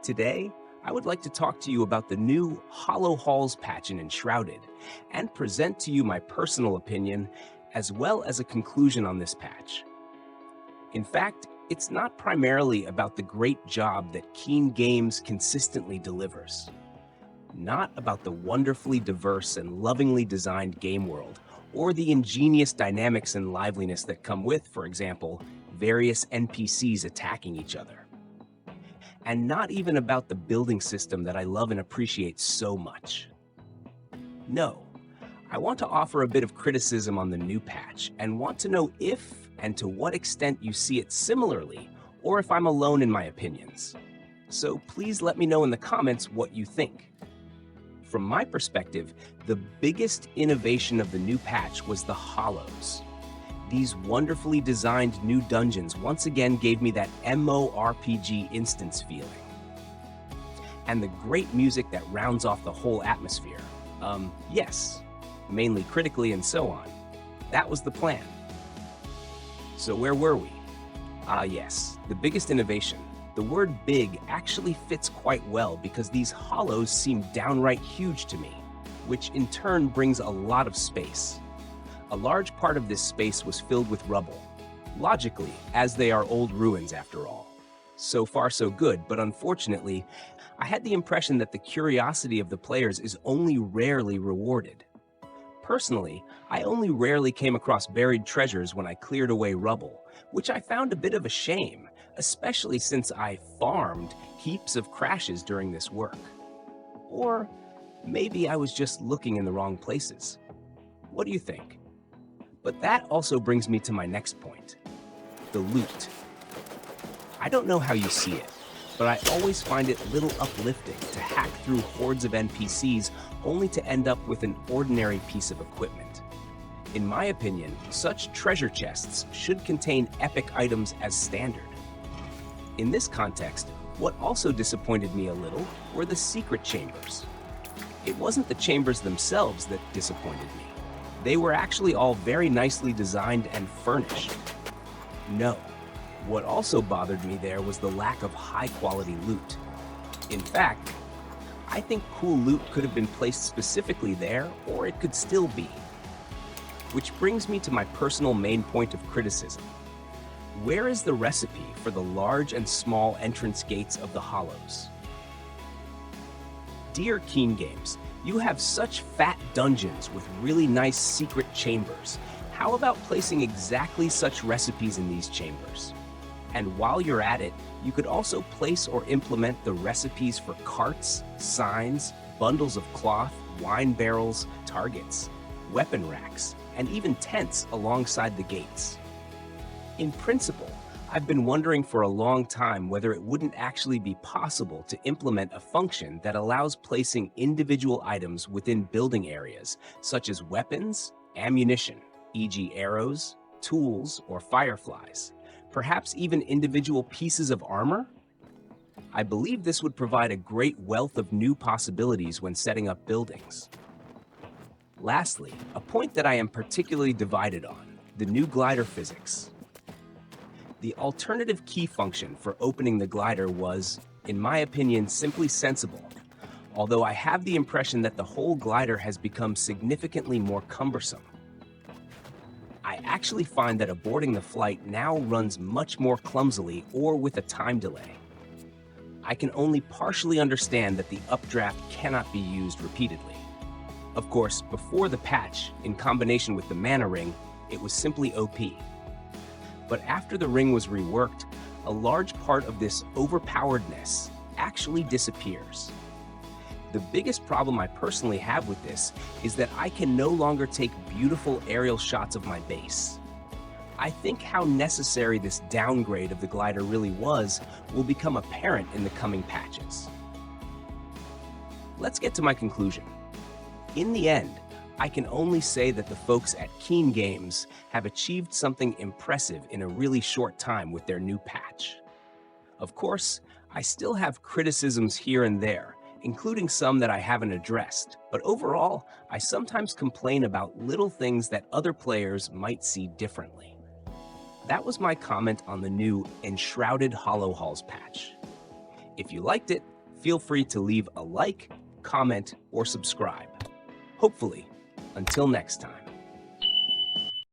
Today, I would like to talk to you about the new Hollow Halls patch in Enshrouded and present to you my personal opinion as well as a conclusion on this patch. In fact, it's not primarily about the great job that Keen Games consistently delivers. Not about the wonderfully diverse and lovingly designed game world, or the ingenious dynamics and liveliness that come with, for example, various NPCs attacking each other. And not even about the building system that I love and appreciate so much. No, I want to offer a bit of criticism on the new patch and want to know if and to what extent you see it similarly, or if I'm alone in my opinions. So please let me know in the comments what you think. From my perspective, the biggest innovation of the new patch was the Hollows. These wonderfully designed new dungeons once again gave me that MMORPG instance feeling. And the great music that rounds off the whole atmosphere. Yes, mainly critically and so on. That was the plan. So where were we? Yes, the biggest innovation. The word big actually fits quite well because these hollows seem downright huge to me, which in turn brings a lot of space. A large part of this space was filled with rubble. Logically, as they are old ruins after all. So far so good, but unfortunately, I had the impression that the curiosity of the players is only rarely rewarded. Personally, I only rarely came across buried treasures when I cleared away rubble, which I found a bit of a shame, especially since I farmed heaps of crashes during this work. Or maybe I was just looking in the wrong places. What do you think? But that also brings me to my next point, the loot. I don't know how you see it, but I always find it a little uplifting to hack through hordes of NPCs only to end up with an ordinary piece of equipment. In my opinion, such treasure chests should contain epic items as standard. In this context, what also disappointed me a little were the secret chambers. It wasn't the chambers themselves that disappointed me. They were actually all very nicely designed and furnished. No, what also bothered me there was the lack of high-quality loot. In fact, I think cool loot could have been placed specifically there, or it could still be. Which brings me to my personal main point of criticism. Where is the recipe for the large and small entrance gates of the Hollows? Dear Keen Games, you have such fat dungeons with really nice secret chambers. How about placing exactly such recipes in these chambers? And while you're at it, you could also place or implement the recipes for carts, signs, bundles of cloth, wine barrels, targets, weapon racks, and even tents alongside the gates. In principle, I've been wondering for a long time whether it wouldn't actually be possible to implement a function that allows placing individual items within building areas, such as weapons, ammunition, e.g. arrows, tools, or fireflies, perhaps even individual pieces of armor? I believe this would provide a great wealth of new possibilities when setting up buildings. Lastly, a point that I am particularly divided on, the new glider physics. The alternative key function for opening the glider was, in my opinion, simply sensible, although I have the impression that the whole glider has become significantly more cumbersome. I actually find that aborting the flight now runs much more clumsily or with a time delay. I can only partially understand that the updraft cannot be used repeatedly. Of course, before the patch, in combination with the mana ring, it was simply OP. But after the ring was reworked, a large part of this overpoweredness actually disappears. The biggest problem I personally have with this is that I can no longer take beautiful aerial shots of my base. I think how necessary this downgrade of the glider really was will become apparent in the coming patches. Let's get to my conclusion. In the end, I can only say that the folks at Keen Games have achieved something impressive in a really short time with their new patch. Of course, I still have criticisms here and there, including some that I haven't addressed, but overall, I sometimes complain about little things that other players might see differently. That was my comment on the new Enshrouded Hollow Halls patch. If you liked it, feel free to leave a like, comment, or subscribe. Hopefully, until next time.